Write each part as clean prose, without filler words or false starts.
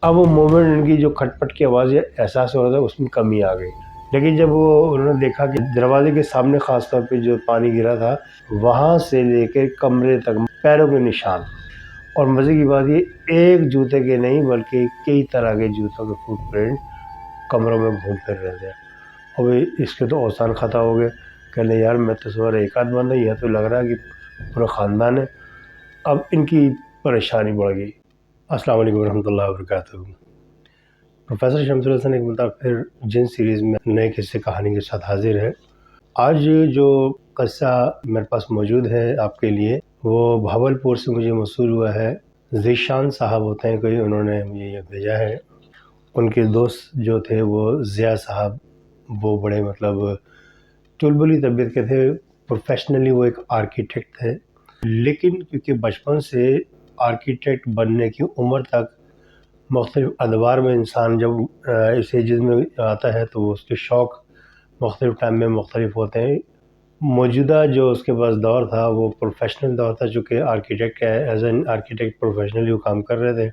اب وہ moment in کی جو کھٹپٹ کی آواز احساس ہو رہا تھا اس میں کمی آ گئی، لیکن جب انہوں نے دیکھا کہ دروازے کے سامنے خاص طور پہ جو پانی گرا تھا وہاں سے لے کے کمرے تک پیروں کے نشان، اور مزے کی بات یہ ایک جوتے کے نہیں بلکہ کئی طرح کے جوتوں کے فٹ پرنٹ کمروں میں گھوم پھر رہے تھے۔ اور اس کے تو اوسان خطا ہو گئے، کہنے یار میں تو سوار ایک آدھ بندہ، یہ تو لگ رہا ہے کہ پورا خاندان ہے۔ اب ان کی پریشانی بڑھ گئی۔ السلام علیکم ورحمۃ اللہ وبرکاتہ۔ پروفیسر شمس الحسن ایک مرتبہ پھر جن سیریز میں نئے قصے کہانی کے ساتھ حاضر ہے۔ آج جو قصہ میرے پاس موجود ہے آپ کے لیے وہ بھاولپور سے مجھے موصول ہوا ہے۔ ذیشان صاحب ہوتے ہیں کوئی، انہوں نے مجھے یہ بھیجا ہے۔ ان کے دوست جو تھے وہ ضیاء صاحب، وہ بڑے مطلب چلبلی طبیعت کے تھے، پروفیشنلی وہ ایک آرکیٹیکٹ تھے، لیکن کیونکہ بچپن سے آرکیٹیکٹ بننے کی عمر تک مختلف ادوار میں انسان جب اس ایجز میں آتا ہے تو اس کے شوق مختلف ٹائم میں مختلف ہوتے ہیں۔ موجودہ جو اس کے پاس دور تھا وہ پروفیشنل دور تھا، چونکہ آرکیٹیکٹ ہے، ایز این آرکیٹیکٹ پروفیشنلی وہ کام کر رہے تھے،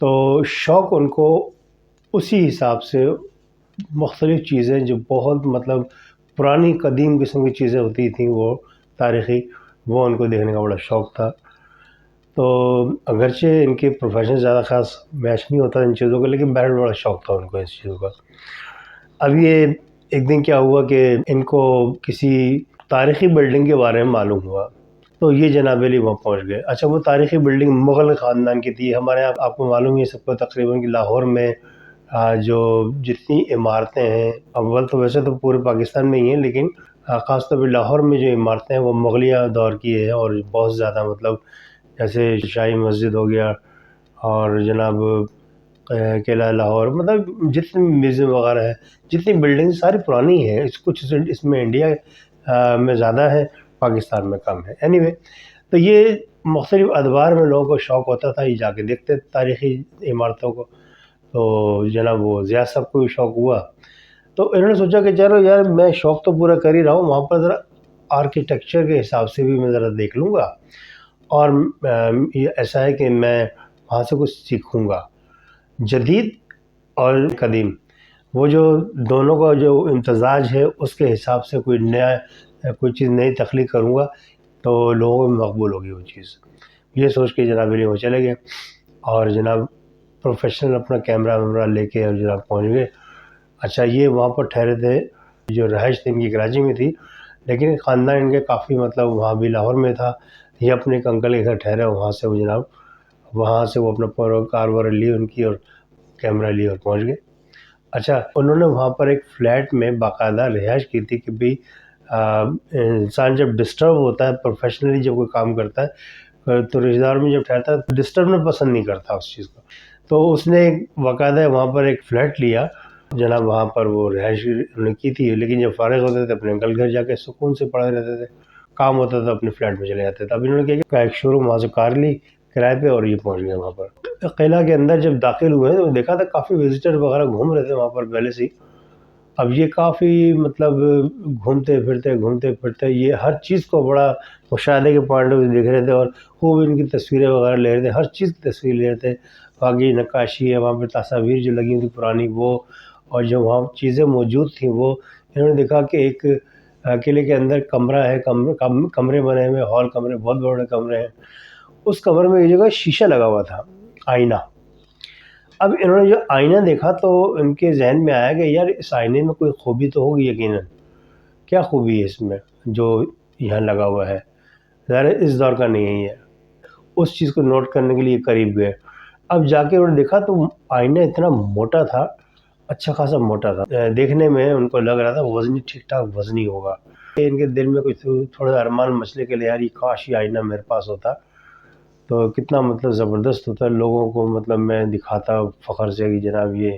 تو شوق ان کو اسی حساب سے مختلف چیزیں جو بہت مطلب پرانی قدیم قسم کی چیزیں ہوتی تھیں وہ تاریخی، وہ ان کو دیکھنے کا بڑا شوق تھا۔ تو اگرچہ ان کے پروفیشن زیادہ خاص میچ نہیں ہوتا ان چیزوں کا، لیکن بہرحال بڑا شوق تھا ان کو اس چیزوں کا۔ اب یہ ایک دن کیا ہوا کہ ان کو کسی تاریخی بلڈنگ کے بارے میں معلوم ہوا، تو یہ جناب علی وہاں پہنچ گئے۔ اچھا، وہ تاریخی بلڈنگ مغل خاندان کی تھی۔ ہمارے یہاں آپ کو معلوم ہے سب کو تقریباً کہ لاہور میں جو جتنی عمارتیں ہیں، اول تو ویسے تو پورے پاکستان میں ہی ہیں، لیکن خاص طور پہ لاہور میں جو عمارتیں ہیں وہ مغلیہ دور کی ہے، اور بہت زیادہ مطلب جیسے شاہی مسجد ہو گیا اور جناب قلعہ لاہور، مطلب جتنے میوزیم وغیرہ ہے، جتنی بلڈنگ ساری پرانی ہیں۔ کچھ اس میں انڈیا میں زیادہ ہے، پاکستان میں کم ہے۔ اینی وے، تو یہ مختلف ادوار میں لوگوں کو شوق ہوتا تھا، یہ جا کے دیکھتے تاریخی عمارتوں کو۔ تو جناب وہ ضیاء صاحب کو بھی شوق ہوا، تو انہوں نے سوچا کہ چلو یار میں شوق تو پورا کر ہی رہا ہوں، وہاں پر ذرا آرکیٹیکچر کے حساب سے بھی میں ذرا دیکھ لوں گا، اور یہ ایسا ہے کہ میں وہاں سے کچھ سیکھوں گا، جدید اور قدیم، وہ جو دونوں کا جو امتزاج ہے اس کے حساب سے کوئی چیز نئی تخلیق کروں گا تو لوگوں میں مقبول ہوگی وہ چیز۔ یہ سوچ کے جناب علی وہ چلے گئے، اور جناب پروفیشنل اپنا کیمرہ ویمرہ لے کے اور جناب پہنچ گئے۔ اچھا، یہ وہاں پر ٹھہرے تھے، جو رہائش تھی ان کی کراچی میں تھی، لیکن خاندان ان کے کافی مطلب وہاں بھی لاہور میں تھا۔ یہ اپنے ایک انکل کے گھر ٹھہرے، وہاں سے وہ جناب وہاں سے وہ اپنا کار وار لی ان کی اور کیمرہ لی اور پہنچ گئے۔ اچھا، انہوں نے وہاں پر ایک فلیٹ میں باقاعدہ رہائش کی تھی کہ بھئی انسان جب ڈسٹرب ہوتا ہے پروفیشنلی، جب کوئی کام کرتا ہے تو رشتہ دار میں جب ٹھہرتا ہے تو ڈسٹربنا پسند نہیں کرتا اس چیز کو، تو اس نے باقاعدہ وہاں پر ایک فلیٹ لیا جناب، وہاں پر وہ رہائش انہوں نے کی تھی، لیکن جب فارغ ہوتے تھے اپنے انکل گھر جا کے سکون سے پڑے رہتے تھے، کام ہوتا تھا اپنے فلیٹ میں چلے جاتے تھے۔ اب انہوں نے کیا کہ ایک شو روم وہاں سے کار لی کرائے پہ، اور یہ پہنچ گئے وہاں پر۔ قلعہ کے اندر جب داخل ہوئے تو دیکھا تھا کافی وزٹر وغیرہ گھوم رہے تھے وہاں پر پہلے سے ہی۔ اب یہ کافی مطلب گھومتے پھرتے یہ ہر چیز کو بڑا مشاہدے کے پوائنٹ سے دیکھ رہے تھے، اور خوب ان کی تصویریں وغیرہ لے رہے تھے، ہر چیز کی تصویر لے رہے تھے۔ باقی نقاشی ہے وہاں پہ، تصاویر جو لگی تھی پرانی وہ، اور جو وہاں چیزیں موجود تھیں وہ۔ انہوں نے دیکھا کہ ایک قلعے کے اندر کمرہ ہے، کمرے بنے ہوئے، ہال کمرے، بہت بڑے بڑے کمرے ہیں۔ اس کمرے میں ایک جگہ شیشہ لگا ہوا تھا، آئینہ۔ اب انہوں نے جو آئینہ دیکھا تو ان کے ذہن میں آیا کہ یار اس آئینے میں کوئی خوبی تو ہوگی یقیناً، کیا خوبی ہے اس میں جو یہاں لگا ہوا ہے، ظاہر ہے اس دور کا نہیں ہے یہ۔ اس چیز کو نوٹ کرنے کے لیے قریب گئے۔ اب جا کے انہوں نے دیکھا تو آئینہ اتنا موٹا تھا، اچھا خاصا موٹا تھا، دیکھنے میں ان کو لگ رہا تھا وزنی، ٹھیک ٹھاک وزنی ہوگا۔ ان کے دل میں کچھ تھوڑا سا ارمان مچلے کے لیے، یار یہ کاش یہ آئینہ میرے پاس ہوتا تو کتنا مطلب زبردست ہوتا، لوگوں کو مطلب میں دکھاتا فخر سے کہ جناب یہ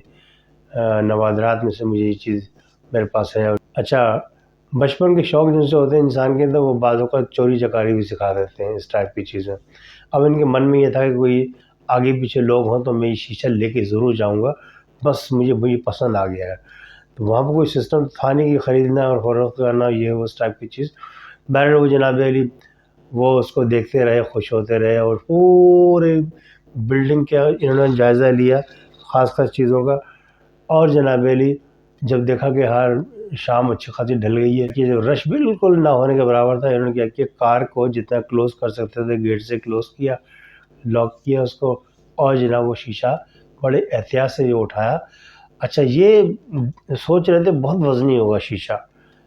نوادرات میں سے مجھے یہ چیز میرے پاس ہے۔ اچھا، بچپن کے شوق جن سے ہوتے ہیں انسان کے، تو وہ بعض اوقات چوری چکاری بھی سکھا دیتے ہیں اس ٹائپ کی چیزیں۔ اب ان کے من میں یہ تھا کہ کوئی آگے پیچھے لوگ ہوں تو میں یہ شیشہ لے کے ضرور جاؤں گا، بس مجھے پسند آ گیا ہے۔ تو وہاں پہ کوئی سسٹم تھا نہیں کہ خریدنا اور فروخت کرنا، یہ وہ اس ٹائپ کی چیز۔ بہرحال وہ جناب علی وہ اس کو دیکھتے رہے، خوش ہوتے رہے، اور پورے بلڈنگ کا انہوں نے جائزہ لیا خاص خاص چیزوں کا، اور جناب علی جب دیکھا کہ ہر شام اچھی خاصی ڈھل گئی ہے کہ جو رش بالکل نہ ہونے کے برابر تھا، انہوں نے کیا کہ کار کو جتنا کلوز کر سکتے تھے گیٹ سے کلوز کیا، لاک کیا اس کو، اور جناب وہ شیشہ بڑے احتیاط سے جو اٹھایا. اچھا یہ سوچ رہے تھے بہت وزنی ہوگا شیشہ،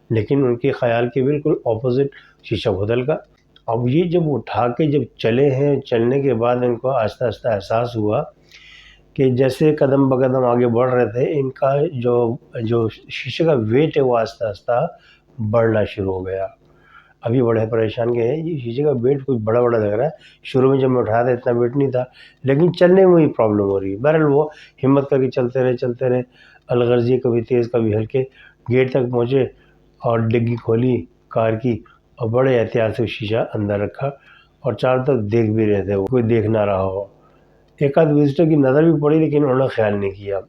لیکن ان کے خیال کے بالکل اپوزٹ شیشہ بہت ہلکا. اب یہ جب اٹھا کے جب چلے ہیں، چلنے کے بعد ان کو آہستہ آہستہ احساس ہوا کہ جیسے قدم بقدم آگے بڑھ رہے تھے، ان کا جو شیشے کا ویٹ ہے وہ آہستہ آہستہ بڑھنا شروع ہو گیا. ابھی بڑے پریشان کے ہیں، یہ شیشے کا ویٹ کچھ بڑا بڑا لگ رہا ہے، شروع میں جب میں اٹھایا تھا اتنا ویٹ نہیں تھا، لیکن چلنے میں ہی پرابلم ہو رہی ہے. بہرحال وہ ہمت کر کے چلتے رہے الغرضی، کبھی تیز کبھی ہلکے، گیٹ تک پہنچے اور ڈگی کھولی کار کی اور بڑے احتیاط سے شیشہ اندر رکھا، اور چاروں طرف دیکھ بھی رہے تھے، کوئی دیکھ نہ رہا ہو. ایک آدھ وزٹر کی نظر بھی پڑی لیکن انہوں نے خیال نہیں کیا.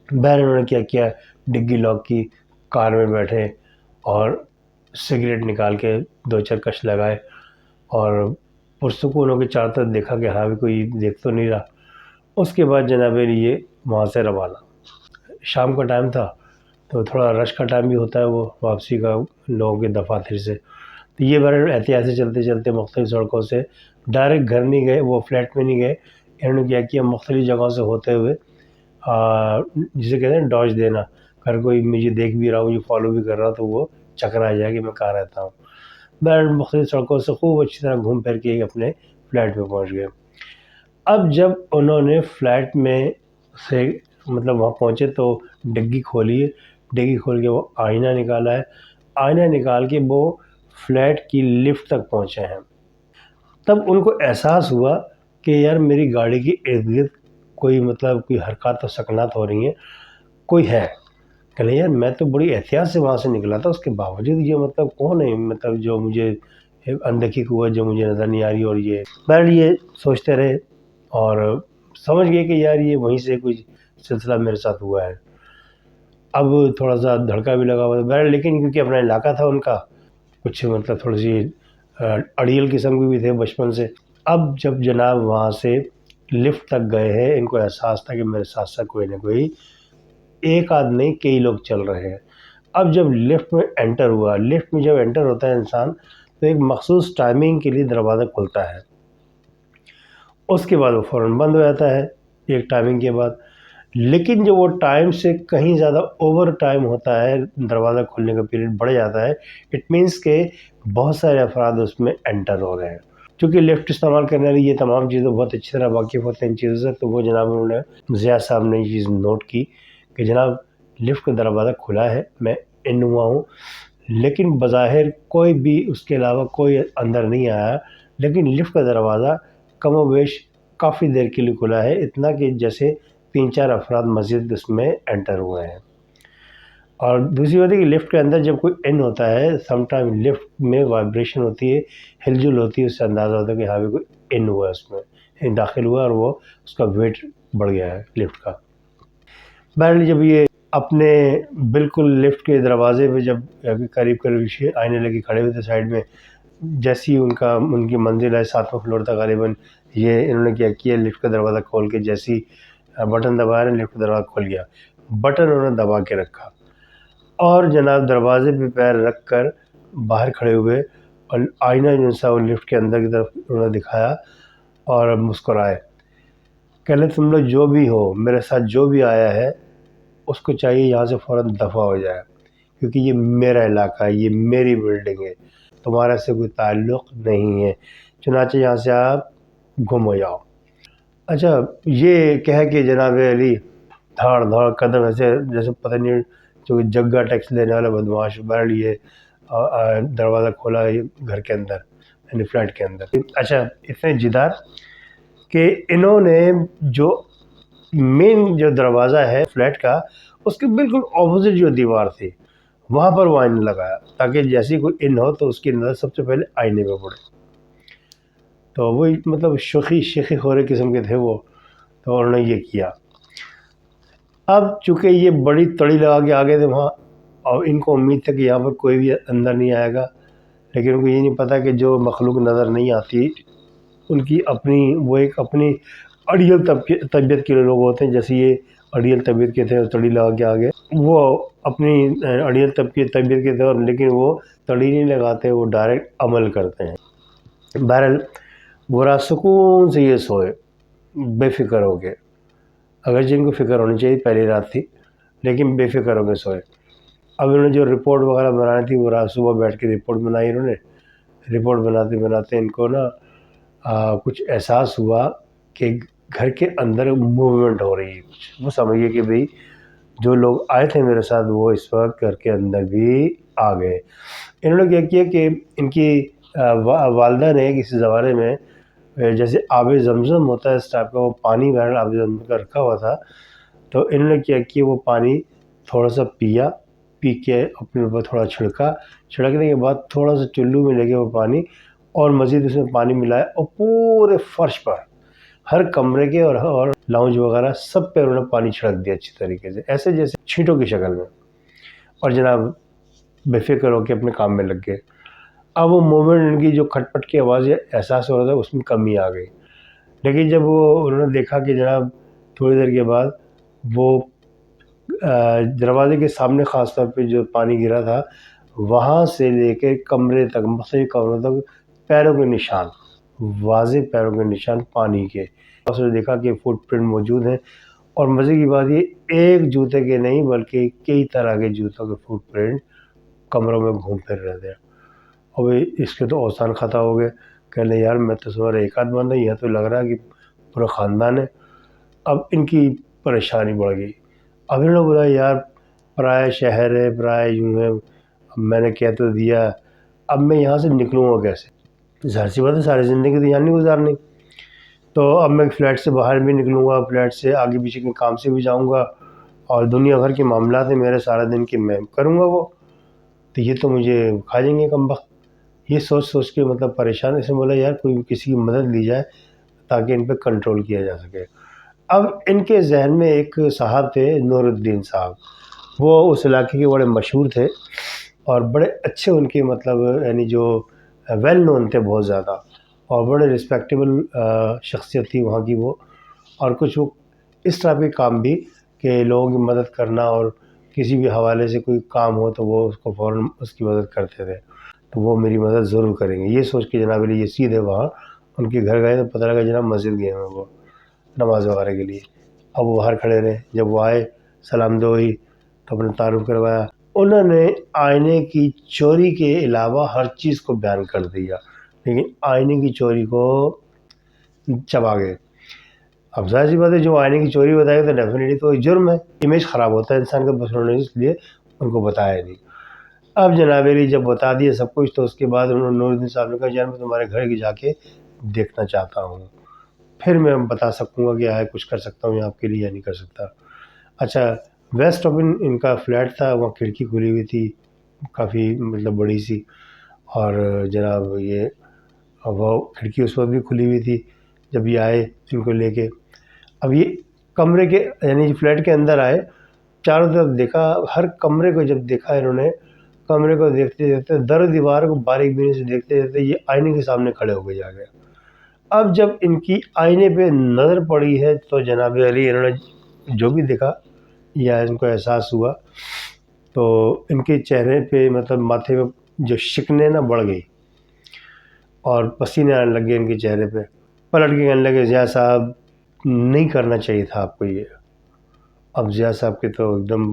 بہرحال انہوں نے کیا کیا، ڈگی لاک کی، کار میں بیٹھے اور سگریٹ نکال کے 2-4 کش لگائے اور پرسکون ہو کے چاروں طرف دیکھا کہ ہاں بھی کوئی دیکھ تو نہیں رہا. اس کے بعد جناب یہ وہاں سے روانہ. شام کا ٹائم تھا تو تھوڑا رش کا ٹائم بھی ہوتا ہے وہ واپسی کا لوگوں کے دفاتر سے، تو یہ بہرحال احتیاط سے چلتے چلتے مختلف سڑکوں سے ڈائریکٹ گھر نہیں گئے، وہ فلیٹ میں نہیں گئے. انہوں نے کیا کیا مختلف جگہوں سے ہوتے ہوئے جسے کہتے ہیں ڈاج دینا، اگر کوئی مجھے دیکھ بھی رہا، مجھے فالو بھی کر رہا تو وہ چکرا جائے کہ میں کہاں رہتا ہوں. بہرحال مختلف سڑکوں سے خوب اچھی طرح گھوم پھر کے اپنے فلیٹ میں پہنچ گئے. اب جب انہوں نے فلیٹ میں سے مطلب وہاں پہنچے تو ڈگی کھولی ہے، ڈگی کھول کے وہ آئینہ نکالا ہے، آئینہ نکال کے وہ فلیٹ کی لفٹ تک پہنچے ہیں. تب ان کو احساس ہوا کہ یار میری گاڑی کی ارد گرد کوئی حرکات و سکنات ہو رہی ہیں، کوئی ہے. کہ نہیں یار میں تو بڑی احتیاط سے وہاں سے نکلا تھا، اس کے باوجود یہ کون ہے جو مجھے اندکی قوت جو مجھے نظر نہیں آ رہی. اور یہ بہرحال یہ سوچتے رہے اور سمجھ گئے کہ یار یہ وہیں سے کچھ سلسلہ میرے ساتھ ہوا ہے. اب تھوڑا سا دھڑکا بھی لگا ہوا تھا بہرحال، لیکن کیونکہ اپنا علاقہ تھا ان کا، کچھ تھوڑی سی اڑیل قسم کی بھی تھے بچپن سے. اب جب جناب وہاں سے لفٹ تک گئے ہیں، ان کو احساس تھا کہ میرے ساتھ ساتھ کوئی نہ کوئی ایک آدھ نہیں کئی لوگ چل رہے ہیں. اب جب لفٹ میں انٹر ہوا، لفٹ میں جب انٹر ہوتا ہے انسان تو ایک مخصوص ٹائمنگ کے لیے دروازہ کھلتا ہے، اس کے بعد وہ فوراً بند ہو جاتا ہے ایک ٹائمنگ کے بعد. لیکن جو وہ ٹائم سے کہیں زیادہ اوور ٹائم ہوتا ہے، دروازہ کھلنے کا پیریڈ بڑھ جاتا ہے، اٹ مینس کہ بہت سارے افراد اس میں انٹر ہو رہے ہیں. چونکہ لفٹ استعمال کرنے والی یہ تمام چیزیں بہت اچھی طرح واقف ہوتے ہیں ان چیزوں سے، تو وہ جناب انہوں نے ضیاء صاحب نے یہ چیز نوٹ کی کہ جناب لفٹ کا دروازہ کھلا ہے، میں ان ہوا ہوں، لیکن بظاہر کوئی بھی اس کے علاوہ کوئی اندر نہیں آیا، لیکن لفٹ کا دروازہ کم و بیش کافی دیر کے لیے کھلا ہے، اتنا کہ جیسے 3-4 افراد مزید اس میں انٹر ہوئے ہیں. اور دوسری بات ہے کہ لفٹ کے اندر جب کوئی ان ہوتا ہے، سم ٹائم لفٹ میں وائبریشن ہوتی ہے، ہل جل ہوتی ہے، اس سے اندازہ ہوتا ہے کہ ہاں بھی کوئی ان ہوا ہے، اس میں داخل ہوا اور وہ اس کا ویٹ بڑھ گیا ہے لفٹ کا. بہرحال جب یہ اپنے بالکل لفٹ کے دروازے پہ جب قریب آئینے لگے کھڑے ہوئے تھے سائڈ میں، جیسی ان کی منزل ہے 7واں فلور تھا غالباً، یہ انہوں نے کیا کیا لفٹ کا دروازہ کھول کے جیسی بٹن دبایا نا، لفٹ کا دروازہ کھول گیا. بٹن انہوں نے دبا کے رکھا اور جناب دروازے پہ پیر رکھ کر باہر کھڑے ہوئے اور آئینہ جو سا وہ لفٹ کے اندر کی طرف انہوں نے دکھایا اور مسکرائے. کہ لیں تم لوگ جو بھی ہو، میرے ساتھ جو بھی آیا ہے اس کو چاہیے یہاں سے فوراً دفع ہو جائے، کیونکہ یہ میرا علاقہ ہے، یہ میری بلڈنگ ہے، تمہارے سے کوئی تعلق نہیں ہے، چنانچہ یہاں سے آپ گم ہو جاؤ. اچھا یہ کہہ کے جناب علی دھاڑ دھاڑ قدم ایسے جیسے پتہ نہیں جو جگہ ٹیکس لینے والا بدماش. بہرحال یہ دروازہ کھولا گھر کے اندر یعنی فلیٹ کے اندر. اچھا اتنے جدار کہ انہوں نے جو مین جو دروازہ ہے فلیٹ کا، اس کے بالکل اپوزٹ جو دیوار تھی وہاں پر وہ آئینہ لگایا، تاکہ جیسی کوئی ان ہو تو اس کی نظر سب سے پہلے آئینے پہ پڑے. تو وہی شیخی خورے قسم کے تھے وہ، تو انہوں نے یہ کیا. اب چونکہ یہ بڑی تڑی لگا کے آ گئے تھے وہاں اور ان کو امید تھی کہ یہاں پر کوئی بھی اندر نہیں آئے گا، لیکن ان کو یہ نہیں پتہ کہ جو مخلوق نظر نہیں آتی ان کی اپنی وہ ایک اپنی اڑیل طبیعت کے لوگ ہوتے ہیں، جیسے یہ اڑیل طبیعت کے تھے اور تڑی لگا کے آگے، وہ اپنی اڑیل طبیعت کے تھے، اور لیکن وہ تڑی نہیں لگاتے، وہ ڈائریکٹ عمل کرتے ہیں۔ بہرحال وہ رات سکون سے یہ سوئے بے فکر ہو کے، اگرچہ ان کو فکر ہونی چاہیے، پہلی رات تھی، لیکن بے فکر ہو کے سوئے۔ اب انہوں نے جو رپورٹ وغیرہ بنانی تھی وہ رات صبح بیٹھ کے رپورٹ بنائی انہوں نے۔ رپورٹ بناتے بناتے ان کو نا کچھ احساس ہوا کہ گھر کے اندر موومنٹ ہو رہی ہے کچھ۔ وہ سمجھیے کہ بھئی جو لوگ آئے تھے میرے ساتھ وہ اس وقت گھر کے اندر بھی آ گئے۔ انہوں نے کیا کیا کہ ان کی والدہ نے کسی زمانے میں جیسے آب زمزم ہوتا ہے اس ٹائپ کا وہ پانی بہرحال آب زمزم کا رکھا ہوا تھا، تو انہوں نے کیا کیا وہ پانی تھوڑا سا پیا، پی کے اپنے اوپر تھوڑا چھڑکنے کے بعد تھوڑا سا چلو میں لے کے وہ پانی اور مزید اس میں پانی ملایا اور پورے فرش پر ہر کمرے کے اور لاؤنج وغیرہ سب پہ انہوں نے پانی چھڑک دیا اچھی طریقے سے، ایسے جیسے چھینٹوں کی شکل میں، اور جناب بے فکر ہو کے اپنے کام میں لگ گئے۔ اب وہ موومنٹ ان کی جو کھٹ پٹ کی آوازیں احساس ہو رہا تھا اس میں کمی آ گئی، لیکن جب وہ انہوں نے دیکھا کہ جناب تھوڑی دیر کے بعد وہ دروازے کے سامنے خاص طور پہ جو پانی گرا تھا وہاں سے لے کے کمرے تک، مختلف کمروں تک پیروں کے نشان، واضح پیروں کے نشان پانی کے، اس نے دیکھا کہ فٹ پرنٹ موجود ہیں، اور مزے کی بات یہ ایک جوتے کے نہیں بلکہ کئی طرح کے جوتوں کے فٹ پرنٹ کمروں میں گھوم پھر رہے تھے۔ اور اس کے تو اوسان خطا ہو گئے، کہہ لیں یار میں تو سمجھ رہا ایک آدھ بندہ، یہ تو لگ رہا ہے کہ پورا خاندان ہے۔ اب ان کی پریشانی بڑھ گئی۔ اب انہوں نے بولا یار پرائے شہر ہے، پرائے یوں ہے، میں نے کہہ تو دیا، اب میں یہاں سے نکلوں گا کیسے؟ ظاہر سی بات ہے ساری زندگی تو یہاں نہیں گزارنی، تو اب میں فلیٹ سے باہر بھی نکلوں گا، فلیٹ سے آگے پیچھے کے کام سے بھی جاؤں گا، اور دنیا بھر کے معاملات ہیں میرے سارا دن کے میں کروں گا وہ، تو یہ تو مجھے کھا جائیں گے کم بخت۔ یہ سوچ کے مطلب پریشان، اسے بولا یار کوئی کسی کی مدد لی جائے تاکہ ان پہ کنٹرول کیا جا سکے۔ اب ان کے ذہن میں ایک صاحب تھے نور الدین صاحب، وہ اس علاقے کے بڑے مشہور تھے اور بڑے اچھے ان کے مطلب یعنی جو ویل نون تھے بہت زیادہ، اور بڑے رسپیکٹیبل شخصیت تھی وہاں کی وہ، اور کچھ وہ اس طرح کے کام بھی کہ لوگوں کی مدد کرنا، اور کسی بھی حوالے سے کوئی کام ہو تو وہ اس کو فوراً اس کی مدد کرتے تھے، تو وہ میری مدد ضرور کریں گے۔ یہ سوچ کے جناب علی یہ سیدھے وہاں ان کے گھر گئے تو پتہ لگا جناب مسجد گئے ہیں وہ نماز وغیرہ کے لیے۔ اب وہ باہر کھڑے رہے، جب وہ آئے سلام دو ہوئی تو اپنے تعارف کروایا۔ انہوں نے آئینے کی چوری کے علاوہ ہر چیز کو بیان کر دیا، لیکن آئینے کی چوری کو چبا گئے۔ اب ظاہر سی بات ہے جو آئینے کی چوری بتائے تو ڈیفینیٹلی تو جرم ہے، امیج خراب ہوتا ہے انسان کا، بس انہوں نے اس لیے ان کو بتایا نہیں۔ اب جناب علی جب بتا دیا سب کچھ تو اس کے بعد انہوں نے نور الدین صاحب نے کہا یار میں تمہارے گھر کی جا کے دیکھنا چاہتا ہوں، پھر میں بتا سکوں گا کہ آئے کچھ کر سکتا ہوں یا آپ کے لیے یا نہیں کر سکتا۔ اچھا ویسٹ اوپن ان کا فلیٹ تھا، وہاں کھڑکی کھلی ہوئی تھی کافی مطلب بڑی سی، اور جناب یہ وہ کھڑکی اس وقت بھی کھلی ہوئی تھی جب یہ آئے ان کو لے کے۔ اب یہ کمرے کے یعنی فلیٹ کے اندر آئے، چاروں طرف دیکھا، ہر کمرے کو جب دیکھا انہوں نے، کمرے کو دیکھتے دیکھتے در دیوار کو باریک بینی سے دیکھتے دیکھتے یہ آئینے کے سامنے کھڑے ہو کے جا گئے۔ اب جب ان کی آئینے پہ نظر پڑی ہے تو جناب علی انہوں نے جو بھی دیکھا یا ان کو احساس ہوا تو ان کے چہرے پہ مطلب ماتھے پہ جو شکنیں نہ بڑھ گئی اور پسینے آنے لگ گئے ان کے چہرے پہ۔ پلٹ کے کہنے لگے ضیاء صاحب نہیں کرنا چاہیے تھا آپ کو یہ۔ اب ضیاء صاحب کے تو ایک دم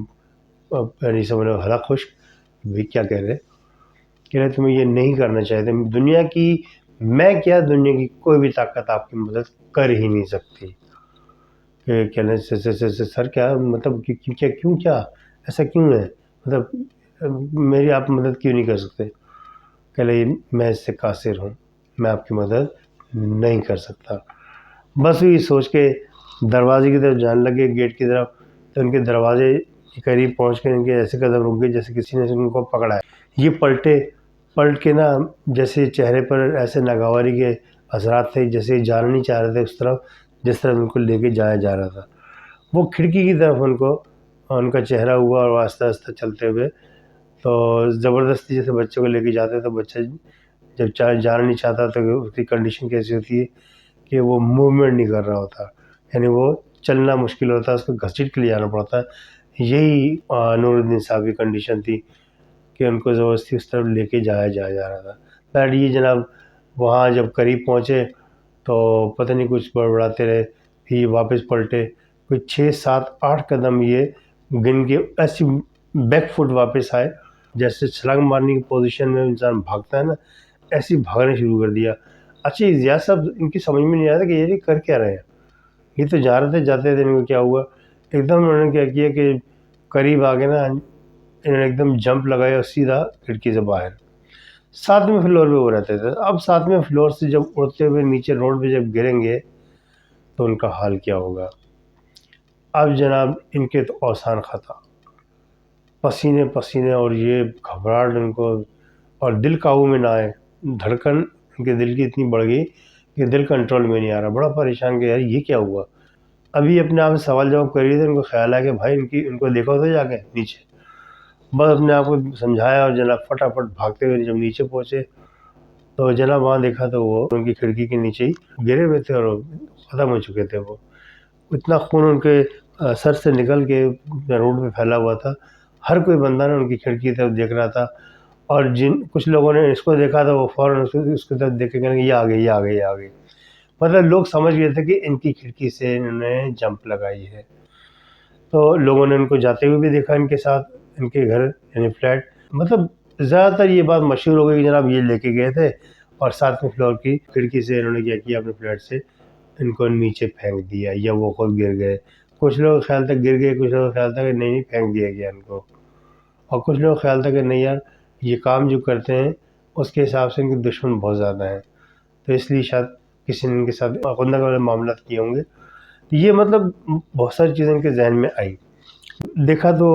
یعنی سمجھو حلق خشک، بھی کیا کہہ رہے تمہیں یہ نہیں کرنا چاہیے تھا، دنیا کی میں کیا دنیا کی کوئی بھی طاقت آپ کی مدد کر ہی نہیں سکتی۔ کہ کہنے سے سر کیا مطلب کیوں کیا ایسا کیوں ہے، مطلب میری آپ مدد کیوں نہیں کر سکتے؟ کہ لے میں اس سے قاصر ہوں، میں آپ کی مدد نہیں کر سکتا۔ بس یہ سوچ کے دروازے کی طرف جانے لگے، گیٹ کی طرف، تو ان کے دروازے کے قریب پہنچ کے ان کے ایسے قدم رک گئے جیسے کسی نے ان کو پکڑا ہے۔ یہ پلٹ کے نا جیسے چہرے پر ایسے ناگواری کے اثرات تھے، جیسے جانا نہیں چاہ رہے تھے اس طرف جس طرح ان کو لے کے جایا جا رہا تھا۔ وہ کھڑکی کی طرف ان کا چہرہ ہوا اور آہستہ آہستہ چلتے ہوئے، تو زبردستی جیسے بچے کو لے کے جاتے تو بچہ جب جانا نہیں چاہتا تو اس کی کنڈیشن کیسی ہوتی ہے کہ وہ موومنٹ نہیں کر رہا ہوتا، یعنی وہ چلنا مشکل ہوتا ہے، اس کو گھسیٹ کے لے جانا پڑتا ہے۔ یہی نور الدین صاحب کی کنڈیشن تھی کہ ان کو زبردستی اس طرف لے کے جایا جا رہا تھا۔ بٹ یہ جناب وہاں جب قریب پہنچے تو پتہ نہیں کچھ بڑبڑاتے رہے، پھر یہ واپس پلٹے، کوئی 6 7 8 قدم یہ گن کے ایسی بیک فٹ واپس آئے، جیسے چھلانگ مارنے کی پوزیشن میں انسان بھاگتا ہے نا، ایسی بھاگنے شروع کر دیا۔ اچھا زیاد صاحب ان کی سمجھ میں نہیں آیا تھا کہ یہ کر کیا رہے ہیں، یہ تو جا رہے تھے، جاتے تھے، ان کو کیا ہوا، ایک دم انہوں نے کیا کیا کہ قریب آ کے نا انہوں نے ایک دم جمپ لگایا اور سیدھا کھڑکی سے باہر۔ 7ویں فلور پہ وہ رہتے تھے، اب 7ویں فلور سے جب اڑتے ہوئے نیچے روڈ پہ جب گریں گے تو ان کا حال کیا ہوگا۔ اب جناب ان کے تو اوسان خطا، پسینے پسینے، اور یہ گھبراہٹ ان کو، اور دل قابو میں نہ آئے، دھڑکن ان کے دل کی اتنی بڑھ گئی کہ دل کنٹرول میں نہیں آ رہا، بڑا پریشان کہ یار یہ کیا ہوا۔ ابھی اپنے آپ سے سوال جواب کر رہے تھے، ان کو خیال آیا کہ بھائی ان کو دیکھو تو جا کے نیچے، بس اپنے آپ کو سمجھایا اور جناب فٹافٹ بھاگتے ہوئے جب نیچے پہنچے تو جناب وہاں دیکھا تو وہ ان کی کھڑکی کے نیچے ہی گرے ہوئے تھے اور ختم ہو چکے تھے۔ وہ اتنا خون ان کے سر سے نکل کے روڈ پہ پھیلا ہوا تھا، ہر کوئی بندہ نے ان کی کھڑکی طرف دیکھ رہا تھا، اور کچھ لوگوں نے اس کو دیکھا تھا وہ فوراً اس کی طرف دیکھ کے کہنے یہ آ گئی، یہ آ گئی، یہ آ گئی، مطلب لوگ سمجھ گئے تھے کہ ان کی کھڑکی سے انہوں نے جمپ لگائی ہے۔ تو لوگوں نے ان کو جاتے ہوئے بھی دیکھا ان کے ساتھ، ان کے گھر یعنی فلیٹ، مطلب زیادہ تر یہ بات مشہور ہو گئی کہ جناب یہ لے کے گئے تھے اور 7ویں فلور کی کھڑکی سے انہوں نے کیا کیا، اپنے فلیٹ سے ان کو نیچے پھینک دیا، یا وہ خود گر گئے۔ کچھ لوگ خیال تک گر گئے، کچھ لوگ خیال تھا کہ نہیں پھینک دیا گیا ان کو، اور کچھ لوگ خیال تھا کہ نہیں یار یہ کام جو کرتے ہیں اس کے حساب سے ان کے دشمن بہت زیادہ ہیں، تو اس لیے شاید کسی نے ان کے ساتھ خندق والے معاملات کیے ہوں گے۔ یہ مطلب بہت ساری چیزیں ان کے ذہن میں آئی۔ دیکھا تو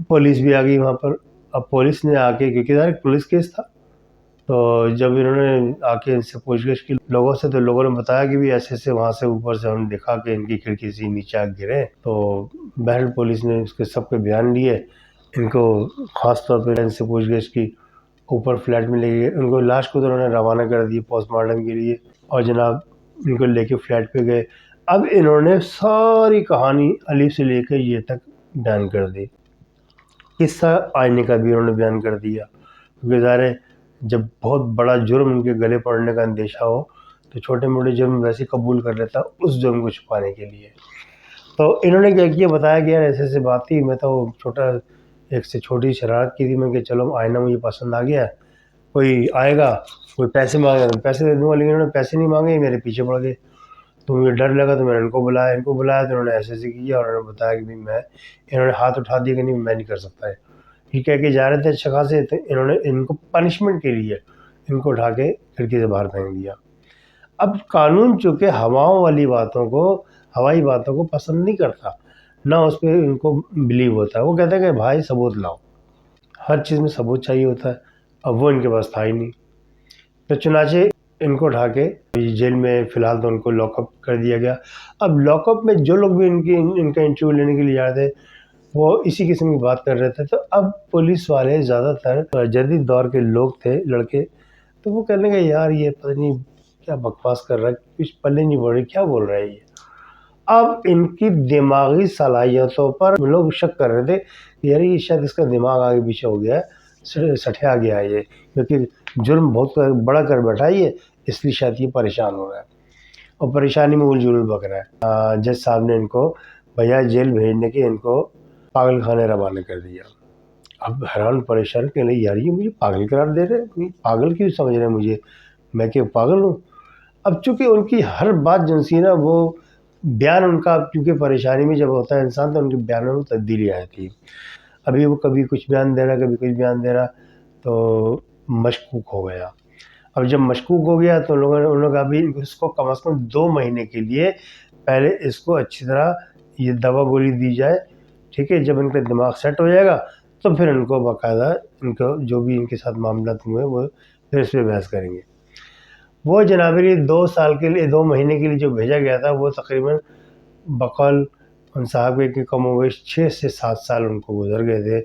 پولیس بھی آ گئی وہاں پر، اب پولیس نے آ کے، کیونکہ ظاہر پولیس کیس تھا، تو جب انہوں نے آ کے ان سے پوچھ گچھ کی لوگوں سے، تو لوگوں نے بتایا کہ بھی ایسے ایسے وہاں سے اوپر سے ہم نے دیکھا کہ ان کی کھڑکی سے نیچے آ گرے۔ تو بہرحال پولیس نے اس کے سب کے بیان لیے، ان کو خاص طور پہ ان سے پوچھ گچھ کی، اوپر فلیٹ میں لے گئے، ان کو لاش کو تو انہوں نے روانہ کر دی پوسٹ مارٹم کے لیے، اور جناب ان کو لے کے فلیٹ پہ گئے۔ اب انہوں نے ساری کہانی الف سے لے کے یہ تک بیان کر دی، قصہ آئینے کا بھی انہوں نے بیان کر دیا، کیونکہ ظاہر ہے جب بہت بڑا جرم ان کے گلے پڑنے کا اندیشہ ہو تو چھوٹے موٹے جرم ویسے قبول کر لیتا اس جرم کو چھپانے کے لیے۔ تو انہوں نے کیا کیا، بتایا کہ یار ایسے ایسے بات تھی، میں تو چھوٹا ایک سے چھوٹی شرارت کی تھی، میں کہ چلو آئینہ مجھے پسند آ گیا، کوئی آئے گا کوئی پیسے مانگے گا تو پیسے دے دوں گا، لیکن انہوں نے پیسے نہیں مانگے، میرے پیچھے پڑ گئے، تو مجھے ڈر لگا تو میں نے ان کو بلایا تو انہوں نے ایسے ایسے کیا، اور انہوں نے بتایا کہ انہوں نے ہاتھ اٹھا دیا کہ نہیں میں نہیں کر سکتا ہے، یہ کہہ کے جا رہے تھے اچھا خاصے، تو انہوں نے ان کو پنشمنٹ کے لیے ان کو اٹھا کے کھڑکی سے باہر پھینک دیا۔ اب قانون چونکہ ہوائی باتوں کو پسند نہیں کرتا، نہ اس پہ ان کو بلیو ہوتا ہے، وہ کہتا ہے کہ بھائی ثبوت لاؤ، ہر چیز میں ثبوت چاہیے ہوتا ہے، اب وہ ان کے پاس تھا ہی نہیں، تو چنانچہ ان کو اٹھا کے جیل میں فی الحال تو ان کو لاک اپ کر دیا گیا۔ اب لاک اپ میں جو لوگ بھی ان کا انٹرویو لینے کے لیے جا رہے تھے وہ اسی قسم کی بات کر رہے تھے، تو اب پولیس والے زیادہ تر جدید دور کے لوگ تھے، لڑکے، تو وہ کہنے لگے یار یہ پتہ نہیں کیا بکواس کر رہا ہے، کچھ پلے نہیں پڑ رہی، کیا بول رہا ہے یہ۔ اب ان کی دماغی صلاحیتوں پر لوگ شک کر رہے تھے کہ یار یہ شاید اس کا دماغ آگے پیچھے ہو گیا ہے، سٹھیا گیا ہے یہ، کیونکہ جرم بہت بڑا کر بیٹھا ہے یہ، اس لیے شاید یہ پریشان ہو رہا ہے اور پریشانی میں الجھل بک رہا ہے۔ جج صاحب نے ان کو بجائے جیل بھیجنے کے ان کو پاگل خانے روانہ کر دیا۔ اب حیران پریشان کہ نہیں یار یہ مجھے پاگل قرار دے رہے، پاگل کیوں سمجھ رہے ہیں مجھے، میں کہ پاگل ہوں۔ اب چونکہ ان کی ہر بات جنسی نا، وہ بیان ان کا، کیونکہ پریشانی میں جب ہوتا ہے انسان تو ان کے بیانوں میں تبدیلی آئی تھی، ابھی وہ کبھی کچھ بیان دے رہا کبھی کچھ بیان دے رہا، تو مشکوک ہو گیا۔ اب جب مشکوک ہو گیا تو انہوں نے کہا بھی اس کو کم از کم 2 مہینے کے لیے پہلے اس کو اچھی طرح یہ دوا گولی دی جائے، ٹھیک ہے، جب ان کا دماغ سیٹ ہو جائے گا تو پھر ان کو باقاعدہ ان کو جو بھی ان کے ساتھ معاملات ہوئے وہ پھر اس پہ بحث کریں گے۔ وہ جناب علی 2 سال کے لیے 2 مہینے کے لیے جو بھیجا گیا تھا وہ تقریباً بقول ان صاحب کے کم و بیش 6 سے 7 سال ان کو گزر گئے تھے،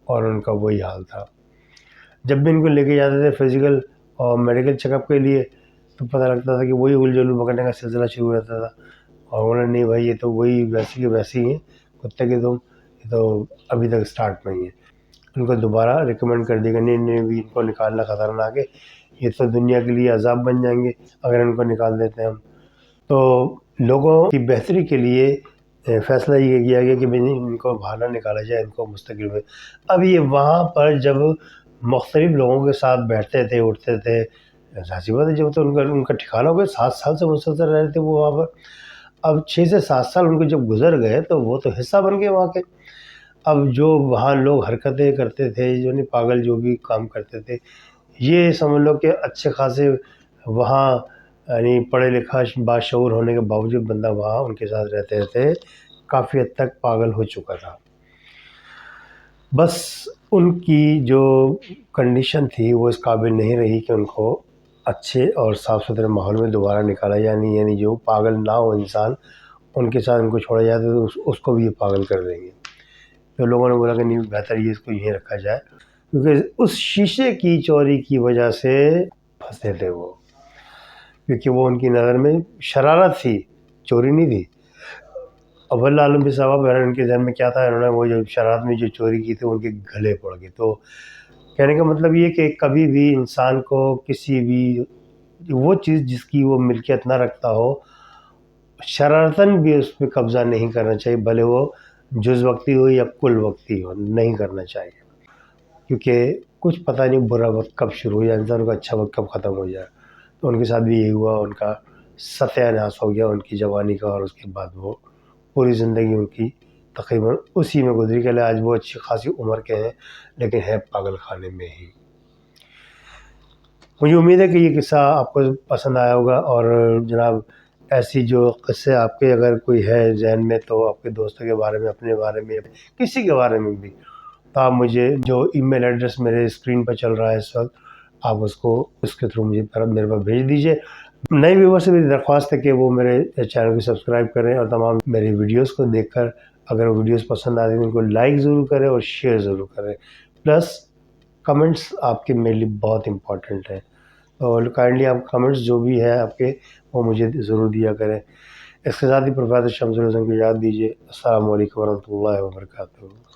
اور ان کا وہی حال تھا۔ جب بھی ان کو لے کے جاتے تھے فزیکل اور میڈیکل چیک اپ کے لیے تو پتہ لگتا تھا کہ وہی الجھن پکڑنے کا سلسلہ شروع ہو جاتا تھا، اور انہوں نے نہیں بھائی یہ تو وہی ویسی کے ویسی ہیں کتے کے تم، یہ تو ابھی تک اسٹارٹ نہیں ہے. ان کو دوبارہ ریکمینڈ کر دیا کہ نہیں بھی ان کو نکالنا خطرناک ہے، یہ تو دنیا کے لیے عذاب بن جائیں گے اگر ان کو نکال دیتے ہیں ہم. تو لوگوں کی بہتری کے لیے فیصلہ یہ کیا گیا کہ ان کو باہر نہ نکالا جائے، ان کو مستقل میں. اب یہ وہاں پر جب مختلف لوگوں کے ساتھ بیٹھتے تھے اٹھتے تھے، ظاہر بات ہے جب تو ان کا ٹھکانہ ہو گیا، 7 سال سے مسلسل رہ رہے تھے وہ وہاں پر. اب 6 سے 7 سال ان کو جب گزر گئے تو وہ تو حصہ بن گئے وہاں کے. اب جو وہاں لوگ حرکتیں کرتے تھے، جو نہیں پاگل جو بھی کام کرتے تھے، یہ سمجھ لو کہ اچھے خاصے وہاں یعنی پڑھے لکھا باشعور ہونے کے باوجود بندہ وہاں ان کے ساتھ رہتے رہتے کافی حد تک پاگل ہو چکا تھا. بس ان کی جو کنڈیشن تھی وہ اس قابل نہیں رہی کہ ان کو اچھے اور صاف ستھرے ماحول میں دوبارہ نکالا جائے، یعنی جو پاگل نہ ہو انسان ان کے ساتھ ان کو چھوڑا جائے تو اس کو بھی یہ پاگل کر دیں گے. تو لوگوں نے بولا کہ نہیں بہتر یہ اس کو یہیں رکھا جائے، کیونکہ اس شیشے کی چوری کی وجہ سے پھنسے تھے وہ، کیونکہ وہ ان کی نظر میں شرارت تھی، چوری نہیں تھی. اب اللہ عالم صاحب ان کے ذہن میں کیا تھا، انہوں نے وہ جو شرارت میں جو چوری کی تھی ان کے گلے پڑ گئی. تو کہنے کا مطلب یہ کہ کبھی بھی انسان کو کسی بھی وہ چیز جس کی وہ ملکیت نہ رکھتا ہو شرارتاً بھی اس پہ قبضہ نہیں کرنا چاہیے، بھلے وہ جز وقتی ہو یا کل وقتی ہو، نہیں کرنا چاہیے. کیونکہ کچھ پتہ نہیں برا وقت کب شروع ہو جائے، انسان کا اچھا وقت کب ختم ہو جائے. تو ان کے ساتھ بھی یہی ہوا، ان کا ستیہ ناش ہو گیا ان کی جوانی کا، اور اس کے بعد وہ پوری زندگی ان کی تقریباً اسی میں گزری. کہ آج وہ اچھی خاصی عمر کے ہیں لیکن ہے پاگل خانے میں ہی. مجھے امید ہے کہ یہ قصہ آپ کو پسند آیا ہوگا، اور جناب ایسی جو قصے آپ کے اگر کوئی ہے ذہن میں تو آپ کے دوستوں کے بارے میں، اپنے بارے میں، کسی کے بارے میں بھی، تو آپ مجھے جو ای میل ایڈریس میرے اسکرین پر چل رہا ہے اس وقت، آپ اس کے تھرو مجھے میرے پاس بھیج دیجئے. نئے ویور سے میری درخواست ہے کہ وہ میرے چینل کو سبسکرائب کریں، اور تمام میری ویڈیوز کو دیکھ کر اگر ویڈیوز پسند آتی ہیں ان کو لائک ضرور کریں اور شیئر ضرور کریں. پلس کمنٹس آپ کے میرے لیے بہت امپورٹنٹ ہیں، اور کائنڈلی آپ کمنٹس جو بھی ہے آپ کے وہ مجھے ضرور دیا کریں. اس کے ساتھ ہی پروفیسر شمس الحسن کو یاد دیجیے. السلام علیکم ورحمۃ اللہ وبرکاتہ.